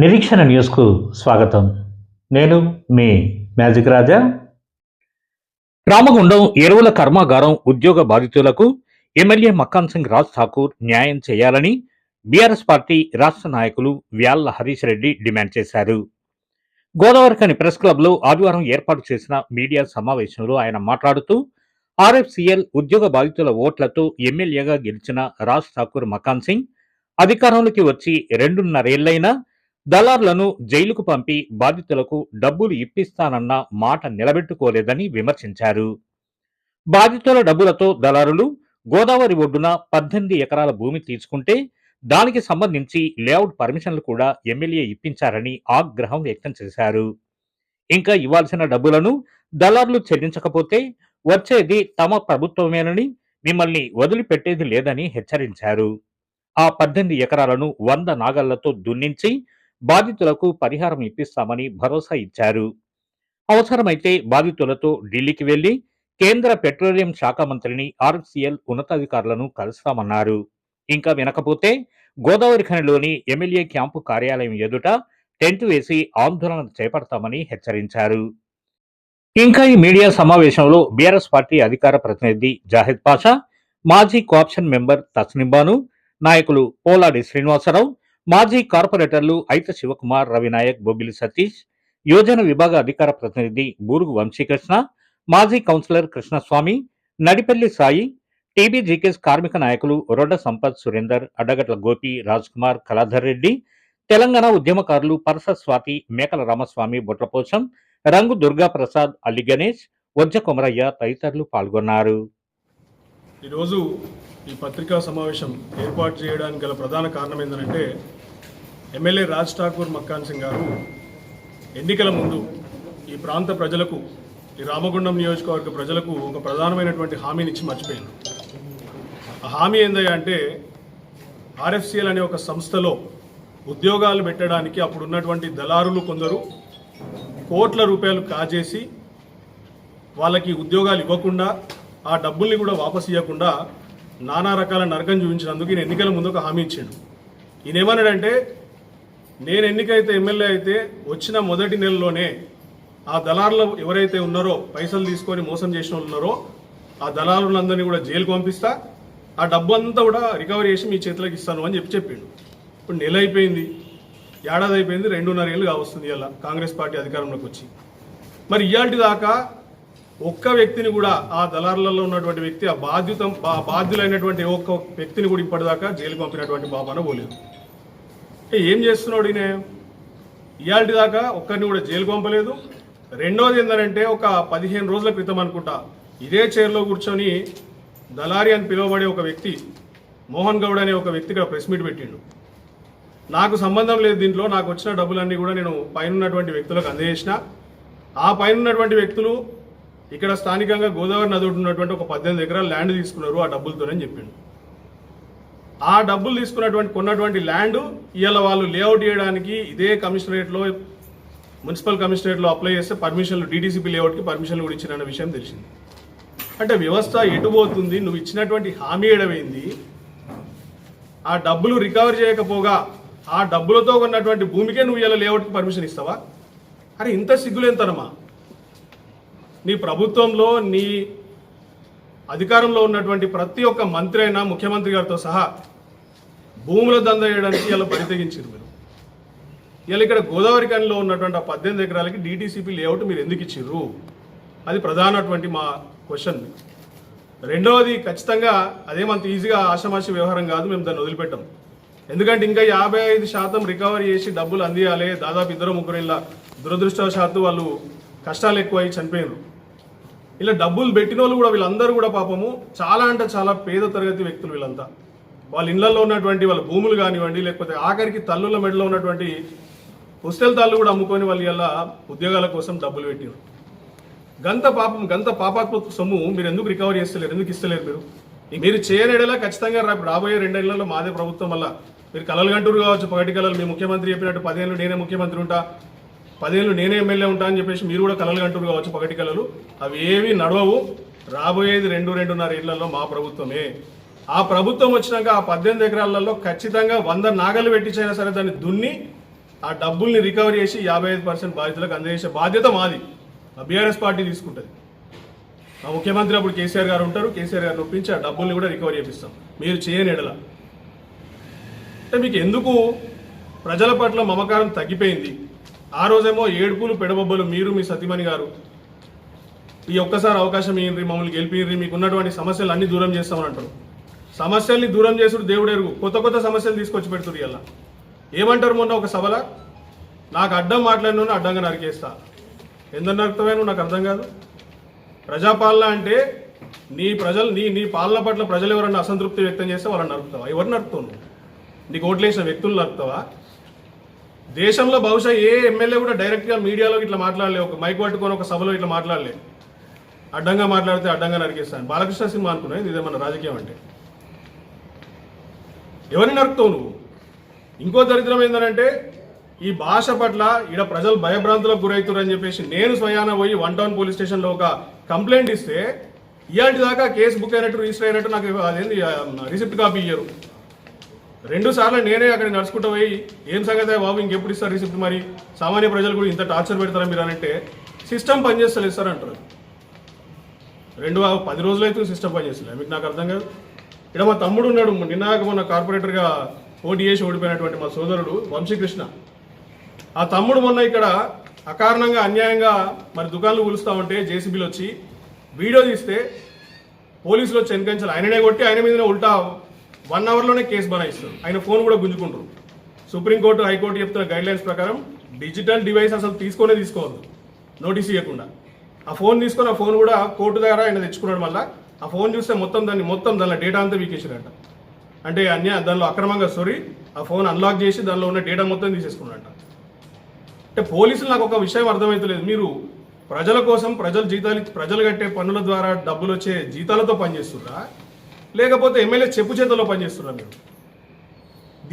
నిరీక్షణ న్యూస్కు స్వాగతం. నేను మీ మ్యాజిక్ రాజా. రామగుండం ఎరువుల కర్మాగారం ఉద్యోగ బాధితులకు ఎమ్మెల్యే మక్కాన్ సింగ్ రాజ్ ఠాకూర్ న్యాయం చేయాలని బీఆర్ఎస్ పార్టీ రాష్ట్ర నాయకులు వ్యాళ్ల హరీష్ రెడ్డి డిమాండ్ చేశారు. గోదావరిఖని ప్రెస్ క్లబ్లో ఆదివారం ఏర్పాటు చేసిన మీడియా సమావేశంలో ఆయన మాట్లాడుతూ ఆర్ఎఫ్సిఎల్ ఉద్యోగ బాధితుల ఓట్లతో ఎమ్మెల్యేగా గెలిచిన రాజ్ ఠాకూర్ మక్కాన్ సింగ్ అధికారంలోకి వచ్చి 2.5 ఏళ్లైనా దళారులను జైలుకు పంపి బాధితులకు డబ్బులు ఇప్పిస్తానన్న మాట నిలబెట్టుకోలేదని విమర్శించారు. బాధితుల డబ్బులతో దళారులు గోదావరి ఒడ్డున 18 ఎకరాల భూమి తీసుకుంటే దానికి సంబంధించి లేఅవుట్ పర్మిషన్లు కూడా ఎమ్మెల్యే ఇప్పించారని ఆగ్రహం వ్యక్తం చేశారు. ఇంకా ఇవ్వాల్సిన డబ్బులను దళారులు చెల్లించకపోతే వచ్చేది తమ ప్రభుత్వమేనని, మిమ్మల్ని వదిలిపెట్టేది లేదని హెచ్చరించారు. ఆ 18 ఎకరాలను 100 నాగళ్లతో దున్నించి బాధితులకు పరిహారం ఇప్పిస్తామని భరోసా ఇచ్చారు. అవసరమైతే బాధితులతో ఢిల్లీకి వెళ్లి కేంద్ర పెట్రోలియం శాఖ మంత్రిని, ఆర్ఎఫ్సిఎల్ ఉన్నతాధికారులను కలుస్తామన్నారు. ఇంకా వినకపోతే గోదావరి ఖనిలోని ఎమ్మెల్యే క్యాంపు కార్యాలయం ఎదుట టెంట్ వేసి ఆందోళన చేపడతామని హెచ్చరించారు. ఇంకా ఈ మీడియా సమావేశంలో బీఆర్ఎస్ పార్టీ అధికార ప్రతినిధి జాహిద్ పాషా, మాజీ కోఆప్షన్ మెంబర్ తస్నింబాను, నాయకులు పోలాడి శ్రీనివాసరావు, మాజీ కార్పొరేటర్లు ఐత శివకుమార్, రవినాయక్, బొబ్బిలి సతీష్, యోజన విభాగ అధికార ప్రతినిధి బూరుగు వంశీకృష్ణ, మాజీ కౌన్సిలర్ కృష్ణస్వామి, నడిపల్లి సాయి, టీబీజీకేస్ కార్మిక నాయకులు రొడ్డ సంపత్, సురేందర్, అడ్డగట్ల గోపి, రాజ్ కుమార్, కళాధర్ రెడ్డి, తెలంగాణ ఉద్యమకారులు పరస స్వాతి, మేకల రామస్వామి, బొట్లపోచం, రంగు దుర్గా ప్రసాద్, అల్లి గణేష్, వజ్జ కొమరయ్య తదితరులు పాల్గొన్నారు. ఈరోజు ఈ పత్రికా సమావేశం ఏర్పాటు చేయడానికి గల ప్రధాన కారణం ఏంటంటే, ఎమ్మెల్యే రాజ్ ఠాకూర్ మక్కాన్ సింగ్ గారు ఎన్నికల ముందు ఈ ప్రాంత ప్రజలకు, ఈ రామగుండం నియోజకవర్గ ప్రజలకు ఒక ప్రధానమైనటువంటి హామీని ఇచ్చి మర్చిపోయారు. ఆ హామీ ఏందయ్యా అంటే, ఆర్ఎఫ్సిఎల్ అనే ఒక సంస్థలో ఉద్యోగాలు పెట్టడానికి అప్పుడు ఉన్నటువంటి దళారులు కొందరు కోట్ల రూపాయలు కాజేసి వాళ్ళకి ఉద్యోగాలు ఇవ్వకుండా, ఆ డబ్బుల్ని కూడా వాపసు ఇవ్వకుండా నానా రకాల నరకం చూపించినందుకు ఈయన ఎన్నికల ముందు ఒక హామీ ఇచ్చాడు. ఈయన ఏమన్నాడంటే, నేను ఎన్నికైతే ఎమ్మెల్యే అయితే వచ్చిన మొదటి నెలలోనే ఆ దళారులు ఎవరైతే ఉన్నారో, పైసలు తీసుకొని మోసం చేసిన వాళ్ళు ఉన్నారో, ఆ దళారులందరినీ కూడా జైలుకు పంపిస్తా, ఆ డబ్బు అంతా కూడా రికవరీ చేసి మీ చేతులకు ఇస్తాను అని చెప్పిండు. ఇప్పుడు నెల అయిపోయింది, ఏడాది అయిపోయింది, 2.5 ఏళ్ళు కావస్తుంది ఇలా కాంగ్రెస్ పార్టీ అధికారంలోకి వచ్చి. మరి ఇయాల్టి దాకా ఒక్క వ్యక్తిని కూడా, ఆ దళారులలో ఉన్నటువంటి వ్యక్తి, ఆ బాధ్యులైనటువంటి ఒక్క వ్యక్తిని కూడా ఇప్పటిదాకా జైలు పంపినటువంటి బాబాన పోలేదు. ఏం చేస్తున్నాడు ఈయన? ఇయాల్టి దాకా ఒక్కరిని కూడా జైలు పంపలేదు. రెండోది ఏంటంటే, ఒక 15 రోజుల క్రితం అనుకుంటా ఇదే చైర్లో కూర్చొని దళారి అని పిలువబడే ఒక వ్యక్తి, మోహన్ గౌడ్ అనే ఒక వ్యక్తి ఇక్కడ ప్రెస్ మీట్ పెట్టిండు. నాకు సంబంధం లేదు దీంట్లో, నాకు వచ్చిన డబ్బులన్నీ కూడా నేను పైన ఉన్నటువంటి వ్యక్తులకు అందజేసిన. ఆ పైన ఉన్నటువంటి వ్యక్తులు ఇక్కడ స్థానికంగా గోదావరి నది ఉన్నటువంటి ఒక 18 ఎకరాల ల్యాండ్ తీసుకున్నారు ఆ డబ్బులతోనే చెప్పిండు. ఆ డబ్బులు తీసుకున్నటువంటి కొన్నటువంటి ల్యాండ్ ఇవాళ వాళ్ళు లేఅవుట్ చేయడానికి ఇదే కమిషనరేట్లో, మున్సిపల్ కమిషనరేట్లో అప్లై చేస్తే పర్మిషన్లు, డీటీసీపీ లేఅవుట్కి పర్మిషన్లు కూడా ఇచ్చిన విషయం తెలిసింది. అంటే వ్యవస్థ ఎటుపోతుంది? నువ్వు ఇచ్చినటువంటి హామీ ఎడమైంది. ఆ డబ్బులు రికవర్ చేయకపోగా ఆ డబ్బులతో ఉన్నటువంటి భూమికే నువ్వు ఇలా లేఅవుట్కి పర్మిషన్ ఇస్తావా? అరే ఇంత సిగ్గులేంతనమా? నీ ప్రభుత్వంలో, నీ అధికారంలో ఉన్నటువంటి ప్రతి ఒక్క మంత్రి అయినా, ముఖ్యమంత్రి గారితో సహా భూముల దంద వేయడానికి ఇలా బరితెగించారు మీరు. ఇలా ఇక్కడ గోదావరి ఖనిలో ఉన్నటువంటి ఆ 18 ఎకరాలకి డీటీసీపీ లేఅవుట్ మీరు ఎందుకు ఇచ్చిర్రు? అది ప్రధానటువంటి మా క్వశ్చన్. రెండవది, ఖచ్చితంగా అదేమంత ఈజీగా ఆషామాషి వ్యవహారం కాదు, మేము దాన్ని వదిలిపెట్టాం. ఎందుకంటే ఇంకా 55% రికవరీ చేసి డబ్బులు అందియాలి. దాదాపు 2-3 ఇలా దురదృష్టవశాత్తు వాళ్ళు కష్టాలు ఎక్కువై చనిపోయారు. ఇలా డబ్బులు పెట్టిన వాళ్ళు కూడా, వీళ్ళందరూ కూడా పాపము చాలా అంటే చాలా పేద తరగతి వ్యక్తులు. వీళ్ళంతా వాళ్ళ ఇళ్లలో ఉన్నటువంటి వాళ్ళ భూములు కానివ్వండి, లేకపోతే ఆఖరికి తల్లుల మెడలో ఉన్నటువంటి పుస్తెల తాళ్ళు కూడా అమ్ముకొని వాళ్ళు ఇలా ఉద్యోగాల కోసం డబ్బులు పెట్టారు. గంత పాపాత్మక సొమ్ము మీరు ఎందుకు రికవరీ చేస్తలేరు? ఎందుకు ఇస్తలేరు? మీరు చేయనేడలా ఖచ్చితంగా రాబోయే 2 ఏళ్లలో మాదే ప్రభుత్వం వల్ల మీరు కలలు గంటూరు కావచ్చు, పగటి కలలు. మీ ముఖ్యమంత్రి చెప్పినట్టు 10 ఏళ్ళు నేనే ముఖ్యమంత్రి ఉంటా, 10 ఏళ్ళు నేనే ఎమ్మెల్యే ఉంటా అని చెప్పేసి మీరు కూడా కలలు గంటూరు కావచ్చు, పగటి కలలు. అవి ఏవి నడవవు. రాబోయేది 2-2.5 ఏళ్లలో మా ప్రభుత్వమే. ఆ ప్రభుత్వం వచ్చినాక ఆ 18 ఎకరాలలో ఖచ్చితంగా 100 నాగలు పెట్టించైనా సరే దాన్ని దున్ని ఆ డబ్బుల్ని రికవరీ చేసి 55% బాధితులకు అందజేసే బాధ్యత మాది. ఆ బీఆర్ఎస్ పార్టీ తీసుకుంటుంది. ఆ ముఖ్యమంత్రి అప్పుడు కేసీఆర్ గారు ఉంటారు. కేసీఆర్ గారిని ఒప్పించి ఆ డబ్బుల్ని కూడా రికవరీ చేపిస్తాం. మీరు చేయని ఎడల అంటే మీకు ఎందుకు ప్రజల పట్ల మమకారం తగ్గిపోయింది? ఆ రోజేమో ఏడుపులు పెడబొబ్బలు మీరు మీ సతీమణి గారు ఈ ఒక్కసారి అవకాశం ఇయ్యండి, మమ్మల్ని గెలిపియ్యండి, మీకు ఉన్నటువంటి సమస్యలు అన్ని దూరం చేస్తామని అంటారు. సమస్యల్ని దూరం చేసుడు దేవుడు ఎరుగు. కొత్త కొత్త సమస్యలు తీసుకొచ్చి పెడుతుంది. ఇలా ఏమంటారు మొన్న ఒక సభలో, నాకు అడ్డం మాట్లాడిన అడ్డంగా నరికేస్తా. ఎందుకు నరుకుతావే నువ్వు? నాకు అర్థం కాదు. ప్రజాపాలన అంటే నీ ప్రజలు నీ పాలన పట్ల ప్రజలు ఎవరన్నా అసంతృప్తి వ్యక్తం చేస్తే వాళ్ళని నరుకుతావా? ఎవరు నరుకుతావు నువ్వు? నీకు ఓట్లేసిన వ్యక్తులు నరుకుతావా? దేశంలో బహుశా ఏ ఎమ్మెల్యే కూడా డైరెక్ట్గా మీడియాలో ఇట్లా మాట్లాడలే. ఒక మైక్ పట్టుకొని ఒక సభలో ఇట్లా మాట్లాడలే. అడ్డంగా మాట్లాడితే అడ్డంగా నరికేస్తాను. బాలకృష్ణ సినిమా అనుకున్నాను ఇదేమన్నా రాజకీయం అంటే. ఎవరిని నరుకుతావు నువ్వు? ఇంకో దరిద్రం ఏంటంటే ఈ భాష పట్ల ఈడ ప్రజలు భయభ్రాంతులకు గురవుతారని చెప్పేసి నేను స్వయాన పోయి 1 టౌన్ పోలీస్ స్టేషన్లో ఒక కంప్లైంట్ ఇస్తే ఇయాటి దాకా కేసు బుక్ అయినట్టు రిజిస్టర్ అయినట్టు నాకు అదేంది రిసిప్ట్ కాపీ ఇయ్యరు. 2 సార్లు నేనే అక్కడ నడుచుకుంటూ పోయి ఏం సంగతి బాబు ఇంకెప్పుడు ఇస్తారు రిసిప్ట్? మరి సామాన్య ప్రజలు కూడా ఇంత టార్చర్ పెడతారా మీరు అని అంటే సిస్టమ్ పనిచేస్తలేదు సార్ అంటారు. 10 రోజులు అయితే సిస్టమ్ పనిచేస్తలేదు. మీకు నాకు అర్థం కాదు. ఇక్కడ మా తమ్ముడు ఉన్నాడు, నిన్నాక మొన్న కార్పొరేటర్గా పోటీ చేసి ఓడిపోయినటువంటి మా సోదరుడు వంశీకృష్ణ. ఆ తమ్ముడు మొన్న ఇక్కడ అకారణంగా అన్యాయంగా మరి దుకాణాలు కూలుస్తూ ఉంటే జేసీబీలు వచ్చి వీడియో తీస్తే పోలీసులు వచ్చి వెనకంచాలి. ఆయననే కొట్టి ఆయన మీదనే ఉల్టా 1 అవర్లోనే కేసు బనాయిస్తారు. ఆయన ఫోన్ కూడా గుంజుకుంటారు. సుప్రీంకోర్టు హైకోర్టు చెప్తున్న గైడ్లైన్స్ ప్రకారం డిజిటల్ డివైస్ అసలు తీసుకోవద్దు నోటీస్ ఇవ్వకుండా. ఆ ఫోన్ తీసుకొని ఆ ఫోన్ కూడా కోర్టు దగ్గర ఆయన తెచ్చుకున్నాడు. మళ్ళీ ఆ ఫోన్ చూస్తే దానిలో డేటా అంతా వీకేసారంట. అంటే దానిలో అక్రమంగా ఆ ఫోన్ అన్లాక్ చేసి దానిలో ఉన్న డేటా మొత్తం తీసేసుకున్నాడంట. అంటే పోలీసులు నాకు ఒక విషయం అర్థమవుతలేదు. మీరు ప్రజల కోసం ప్రజలు కట్టే పన్నుల ద్వారా డబ్బులు వచ్చే జీతాలతో పనిచేస్తుర్రా, లేకపోతే ఎమ్మెల్యే చెప్పు చేతల్లో పనిచేస్తుర్రా? మీరు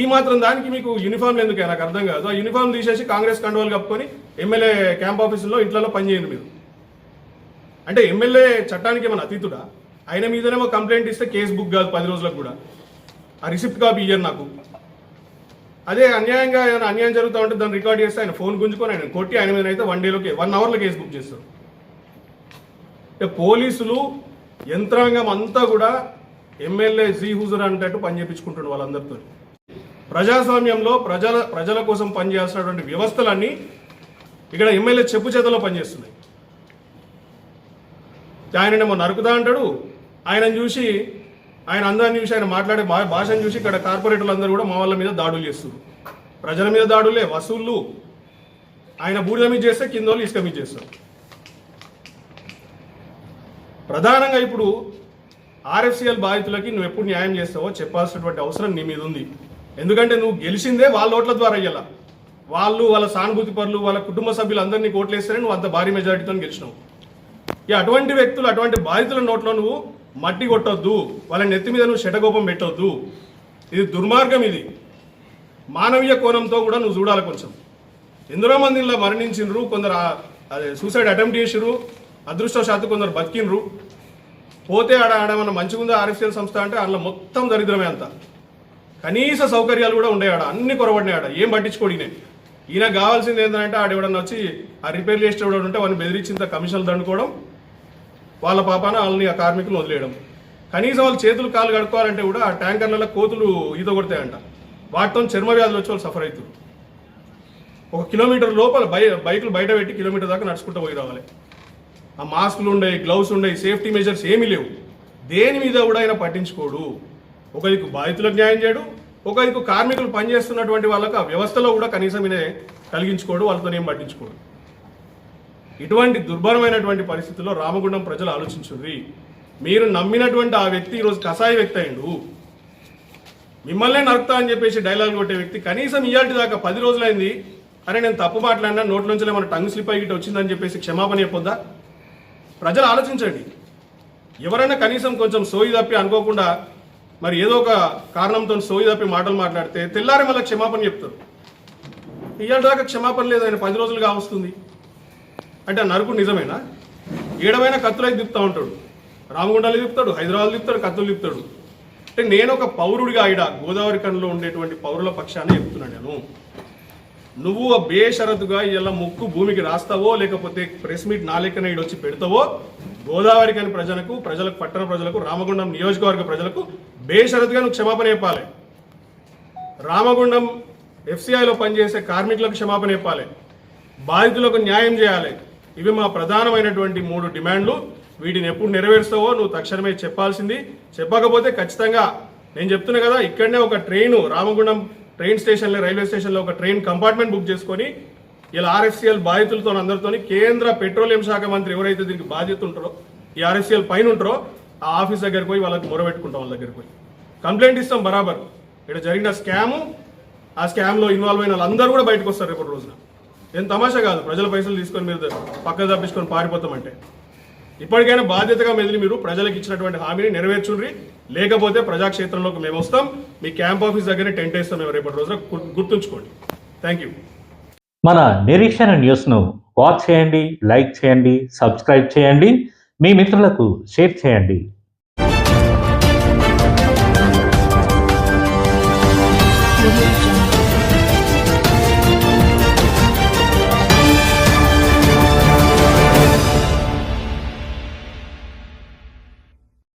ఈ మాత్రం దానికి మీకు యూనిఫామ్లు ఎందుకే నాకు అర్థం కాదు. ఆ యూనిఫామ్ తీసేసి కాంగ్రెస్ కండువాలు కప్పుకొని ఎమ్మెల్యే క్యాంప్ ఆఫీసులో ఇంట్లో పనిచేయండి మీరు. అంటే ఎమ్మెల్యే చట్టానికి ఏమైనా అతీతుడా? ఆయన మీదనేమో కంప్లైంట్ ఇస్తే కేసు బుక్ కాదు 10 రోజులకు కూడా. ఆ రిసిప్ట్ కాపీ ఇయ్యరు నాకు. అదే అన్యాయంగా ఏమైనా అన్యాయం జరుగుతూ ఉంటే దాన్ని రికార్డ్ చేస్తే ఆయన ఫోన్ గుంజుకొని ఆయన కొట్టి ఆయన మీద అయితే 1 అవర్లో కేసు బుక్ చేస్తారు. పోలీసులు యంత్రాంగం అంతా కూడా ఎమ్మెల్యే జీ హుజూర్ అంటట్టు పని చేయించుకుంటున్నారు వాళ్ళందరితో. ప్రజాస్వామ్యంలో ప్రజల కోసం పనిచేయాల్సినటువంటి వ్యవస్థలన్నీ ఇక్కడ ఎమ్మెల్యే చెప్పు చేతలో పనిచేస్తున్నాయి. ఆయననేమో నరుకుదా అంటాడు. ఆయనను చూసి ఆయన అందాన్ని చూసి ఆయన మాట్లాడే భాషను చూసి ఇక్కడ కార్పొరేటర్లు అందరూ కూడా మా వాళ్ళ మీద దాడులు చేస్తారు. ప్రజల మీద దాడులే, వసూళ్ళు. ఆయన బూడిద మీద చేస్తే కింద వాళ్ళు ఇసుక మీద చేస్తారు. ప్రధానంగా ఇప్పుడు ఆర్ఎఫ్సిఎల్ బాధితులకి నువ్వు ఎప్పుడు న్యాయం చేస్తావో చెప్పాల్సినటువంటి అవసరం నీ మీద ఉంది. ఎందుకంటే నువ్వు గెలిచిందే వాళ్ళ ఓట్ల ద్వారా అయ్యేలా. వాళ్ళ సానుభూతి పరులు, వాళ్ళ కుటుంబ సభ్యులు అందరినీ ఓట్లేస్తేనే నువ్వు అంత భారీ మెజారిటీతో గెలిచినావు. అటువంటి వ్యక్తులు, అటువంటి బాధితుల నోట్లో నువ్వు మట్టి కొట్టొద్దు, వాళ్ళ నెత్తి మీద నువ్వు శటకోపం పెట్టొద్దు. ఇది దుర్మార్గం. ఇది మానవీయ కోణంతో కూడా నువ్వు చూడాలి కొంచెం. ఎందరో మంది ఇలా మరణించిండ్రు, కొందరు సూసైడ్ అటెంప్ట్ చేసిర్రు, అదృష్టవశాత్తు కొందరు బతికిండ్రు. పోతే ఆడేమన్నా మంచిగుందా ఆర్ఎఫ్సిఎల్ సంస్థ అంటే అందులో మొత్తం దరిద్రమే అంతా. కనీస సౌకర్యాలు కూడా ఉండే అన్ని కొరబడినాయి. ఏం పట్టించుకోడినే. ఈయన కావాల్సింది ఏంటంటే ఆడెవడన్నా వచ్చి ఆ రిపేర్ చేసి ఎవడ ఉంటే వాడిని బెదిరించింత కమిషన్లు దండుకోవడం, వాళ్ళ పాపాన వాళ్ళని ఆ కార్మికులు వదిలేయడం. కనీసం వాళ్ళు చేతులు కాళ్ళు కడుక్కోవాలంటే కూడా ఆ ట్యాంకర్లలో కోతులు ఈత కొడతాయంట. వాటితో చర్మ వ్యాధులు వచ్చి వాళ్ళు సఫర్ అవుతారు. 1 కిలోమీటర్ లోపల బైకులు బయట పెట్టి కిలోమీటర్ దాకా నడుచుకుంటూ పోయి రావాలి. ఆ మాస్కులు ఉండేవి, గ్లౌస్ ఉండేవి, సేఫ్టీ మెజర్స్ ఏమీ లేవు. దేని మీద కూడా ఆయన పట్టించుకోడు. ఒకరికి బాధితులకు న్యాయం చేయడు, ఒకరికి కార్మికులు పనిచేస్తున్నటువంటి వాళ్ళకు ఆ వ్యవస్థలో కూడా కనీసం ఈయన కలిగించుకోడు, వాళ్ళతో ఏం పట్టించుకోడు. ఇటువంటి దుర్భరమైనటువంటి పరిస్థితుల్లో రామగుండం ప్రజలు ఆలోచించుర్రి. మీరు నమ్మినటువంటి ఆ వ్యక్తి ఈరోజు కసాయి వ్యక్తి అయిండు. మిమ్మల్నే నరుకుతా అని చెప్పేసి డైలాగ్ కొట్టే వ్యక్తి కనీసం ఇయాల్టి దాకా 10 రోజులైంది. అరే నేను తప్పు మాట్లాడినా, నోట్లోంచి మన టంగ్ స్లిప్ అయ్యి వచ్చిందని చెప్పేసి క్షమాపణ చెప్పొద్దా? ప్రజలు ఆలోచించండి. ఎవరైనా కనీసం కొంచెం సోయి తప్పి అనుకోకుండా మరి ఏదో ఒక కారణంతో సోయి తప్పి మాటలు మాట్లాడితే తెల్లారి మళ్ళీ క్షమాపణ చెప్తారు. ఇయాల్టి దాకా క్షమాపణ లేదు, ఆయన 10 రోజులుగా వస్తుంది అంటే ఆ నరుకు నిజమేనా? ఏడవైనా కత్తులైతే తిప్పుతూ ఉంటాడు, రామగుండాలు తిప్పుతాడు, హైదరాబాద్ తిప్పుతాడు, కత్తులు తిప్పుతాడు. అంటే నేను ఒక పౌరుడిగా గోదావరి కనులో ఉండేటువంటి పౌరుల పక్షాన్ని చెప్తున్నాను. నేను నువ్వు బేషరతుగా ఇలా ముక్కు భూమికి రాస్తావో లేకపోతే ప్రెస్ మీట్ నా లెక్కన ఈడు వచ్చి పెడతావో గోదావరి కాని ప్రజలకు పట్టణ ప్రజలకు రామగుండం నియోజకవర్గ ప్రజలకు బేషరతుగా నువ్వు క్షమాపణ చెప్పాలి. రామగుండం ఎఫ్సిఐలో పనిచేసే కార్మికులకు క్షమాపణ చెప్పాలి. బాధితులకు న్యాయం చేయాలి. ఇవి మా ప్రధానమైనటువంటి 3 డిమాండ్లు. వీటిని ఎప్పుడు నెరవేరుస్తావో నువ్వు తక్షణమే చెప్పాల్సింది. చెప్పకపోతే ఖచ్చితంగా నేను చెప్తున్నా కదా, ఇక్కడనే ఒక ట్రైను రామగుండం ట్రైన్ స్టేషన్లో రైల్వే స్టేషన్లో ఒక ట్రైన్ కంపార్ట్మెంట్ బుక్ చేసుకొని ఇలా ఆర్ఎఫ్సిఎల్ బాధితులతో అందరితో కేంద్ర పెట్రోలియం శాఖ మంత్రి ఎవరైతే దీనికి బాధ్యత ఉంటారో ఈ ఆర్ఎఫ్సిఎల్ పైన ఉంటారో ఆ ఆఫీస్ దగ్గరికి పోయి వాళ్ళకి మొరబెట్టుకుంటాం. వాళ్ళ దగ్గరికి పోయి కంప్లైంట్ ఇస్తాం. బరాబర్ ఇక్కడ జరిగిన స్కాము, ఆ స్కామ్లో ఇన్వాల్వ్ అయిన వాళ్ళందరూ కూడా బయటకు వస్తారు రేపటి రోజున. ఏం తమాషా కాదు, ప్రజల పైసలు తీసుకొని మీరు పక్కకు తప్పించుకొని పారిపోతామంటే. ఇప్పటికైనా బాధ్యతగా మెదిలి మీరు ప్రజలకు ఇచ్చినటువంటి హామీని నెరవేర్చుండ్రి. లేకపోతే ప్రజాక్షేత్రంలోకి మేము వస్తాం. మీ క్యాంప్ ఆఫీస్ దగ్గరే టెంట్ వేస్తాం మేము రేపటి రోజున. గుర్తుంచుకోండి. Thank you. మన నిరీక్షణ న్యూస్ను వాచ్ చేయండి, లైక్ చేయండి, సబ్స్క్రైబ్ చేయండి, మీ మిత్రులకు షేర్ చేయండి.